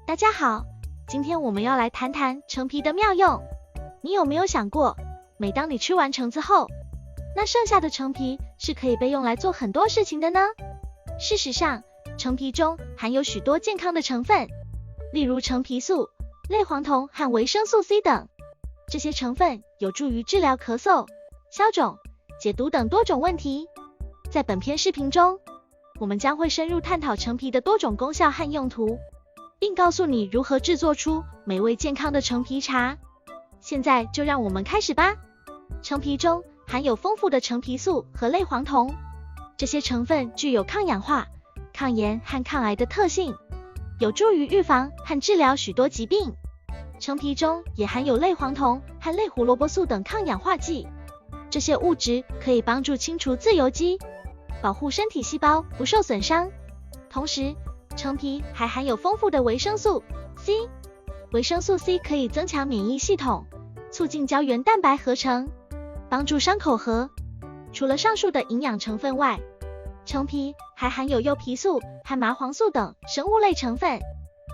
大家好，今天我们要来谈谈橙皮的妙用。你有没有想过，每当你吃完橙子后，那剩下的橙皮是可以被用来做很多事情的呢？事实上，橙皮中含有许多健康的成分，例如橙皮素、类黄酮和维生素 C 等。这些成分有助于治疗咳嗽、消肿、解毒等多种问题。在本篇视频中，我们将会深入探讨橙皮的多种功效和用途，并告诉你如何制作出美味健康的橙皮茶。现在就让我们开始吧。橙皮中含有丰富的橙皮素和类黄酮，这些成分具有抗氧化、抗炎和抗癌的特性，有助于预防和治疗许多疾病。橙皮中也含有类黄酮和类胡萝卜素等抗氧化剂，这些物质可以帮助清除自由基，保护身体细胞不受损伤。同时，橙皮还含有丰富的维生素 C， 维生素 C 可以增强免疫系统，促进胶原蛋白合成，帮助伤口合。除了上述的营养成分外，橙皮还含有柚皮素和麻黄素等生物类成分。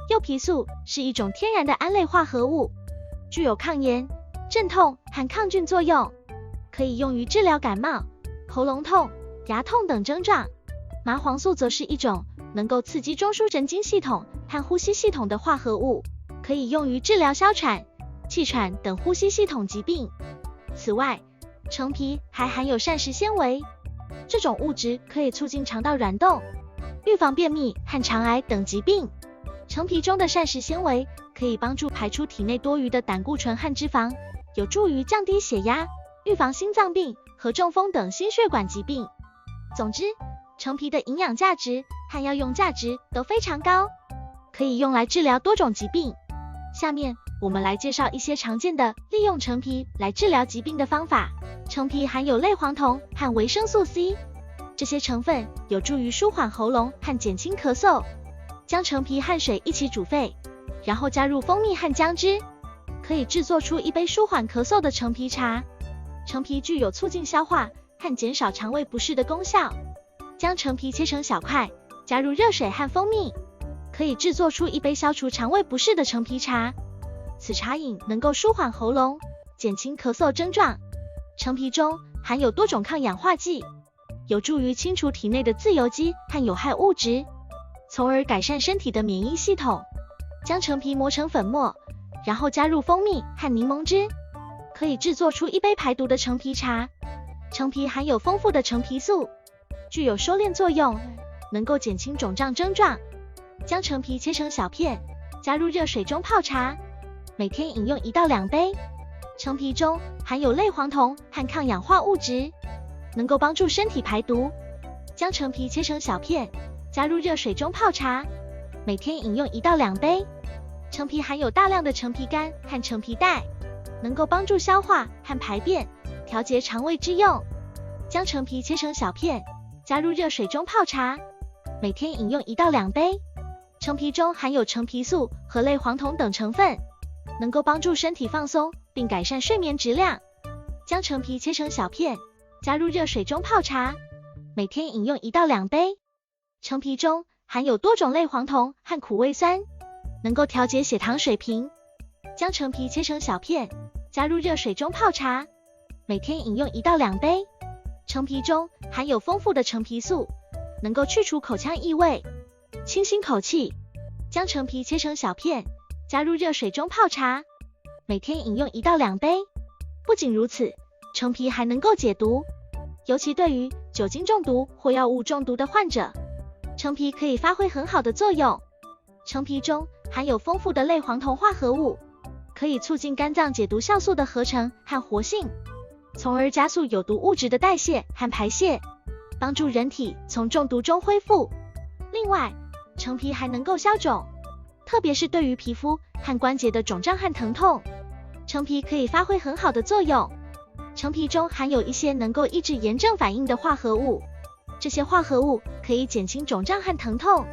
柚皮素是一种天然的胺类化合物，具有抗炎、镇痛和抗菌作用，可以用于治疗感冒、喉咙痛、牙痛等症状。麻黄素则是一种能够刺激中枢神经系统和呼吸系统的化合物，可以用于治疗哮喘、气喘等呼吸系统疾病。此外，橙皮还含有膳食纤维，这种物质可以促进肠道蠕动，预防便秘和肠癌等疾病。橙皮中的膳食纤维可以帮助排出体内多余的胆固醇和脂肪，有助于降低血压，预防心脏病和中风等心血管疾病。总之，橙皮的营养价值和药用价值都非常高，可以用来治疗多种疾病。下面我们来介绍一些常见的利用橙皮来治疗疾病的方法。橙皮含有类黄酮和维生素 C， 这些成分有助于舒缓喉咙和减轻咳嗽。将橙皮和水一起煮沸，然后加入蜂蜜和姜汁，可以制作出一杯舒缓咳嗽的橙皮茶。橙皮具有促进消化和减少肠胃不适的功效。将橙皮切成小块，加入热水和蜂蜜，可以制作出一杯消除肠胃不适的橙皮茶。此茶饮能够舒缓喉咙，减轻咳嗽症状。橙皮中含有多种抗氧化剂，有助于清除体内的自由基和有害物质，从而改善身体的免疫系统。将橙皮磨成粉末，然后加入蜂蜜和柠檬汁，可以制作出一杯排毒的橙皮茶。橙皮含有丰富的橙皮素，具有收敛作用，能够减轻肿胀症状。将橙皮切成小片，加入热水中泡茶，每天饮用1到2杯。橙皮中含有类黄酮和抗氧化物质，能够帮助身体排毒。将橙皮切成小片，加入热水中泡茶，每天饮用1到2杯。橙皮含有大量的橙皮苷和橙皮带，能够帮助消化和排便，调节肠胃之用。将橙皮切成小片，加入热水中泡茶，每天饮用1到2杯。橙皮中含有橙皮素和类黄酮等成分，能够帮助身体放松并改善睡眠质量。将橙皮切成小片，加入热水中泡茶，每天饮用1到2杯。橙皮中含有多种类黄酮和苦味酸，能够调节血糖水平。将橙皮切成小片，加入热水中泡茶，每天饮用1到2杯。橙皮中含有丰富的橙皮素，能够去除口腔异味，清新口气。将橙皮切成小片，加入热水中泡茶，每天饮用1到2杯。不仅如此，橙皮还能够解毒，尤其对于酒精中毒或药物中毒的患者，橙皮可以发挥很好的作用。橙皮中含有丰富的类黄酮化合物，可以促进肝脏解毒酵素的合成和活性，从而加速有毒物质的代谢和排泄，帮助人体从中毒中恢复。另外，橙皮还能够消肿，特别是对于皮肤和关节的肿胀和疼痛，橙皮可以发挥很好的作用。橙皮中含有一些能够抑制炎症反应的化合物，这些化合物可以减轻肿胀和疼痛，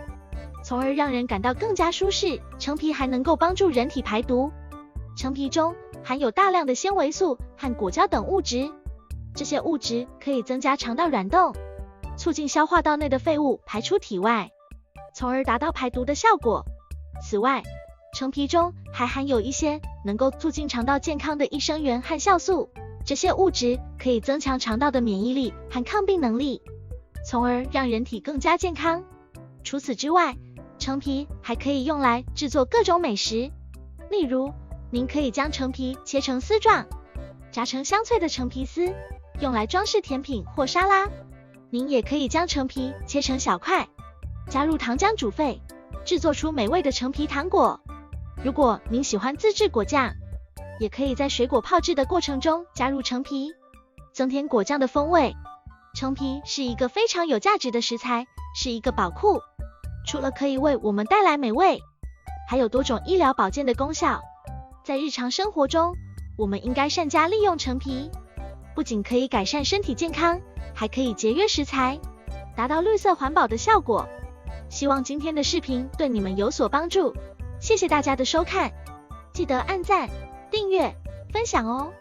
从而让人感到更加舒适。橙皮还能够帮助人体排毒。橙皮中含有大量的纤维素和果胶等物质，这些物质可以增加肠道蠕动，促进消化道内的废物排出体外，从而达到排毒的效果。此外，橙皮中还含有一些能够促进肠道健康的益生元和酵素，这些物质可以增强肠道的免疫力和抗病能力，从而让人体更加健康。除此之外，橙皮还可以用来制作各种美食，例如，您可以将橙皮切成丝状，炸成香脆的橙皮丝，用来装饰甜品或沙拉。您也可以将橙皮切成小块，加入糖浆煮沸，制作出美味的橙皮糖果。如果您喜欢自制果酱，也可以在水果泡制的过程中加入橙皮，增添果酱的风味。橙皮是一个非常有价值的食材，是一个宝库。除了可以为我们带来美味，还有多种医疗保健的功效。在日常生活中，我们应该善加利用橙皮，不仅可以改善身体健康，还可以节约食材，达到绿色环保的效果。希望今天的视频对你们有所帮助，谢谢大家的收看，记得按赞、订阅、分享哦。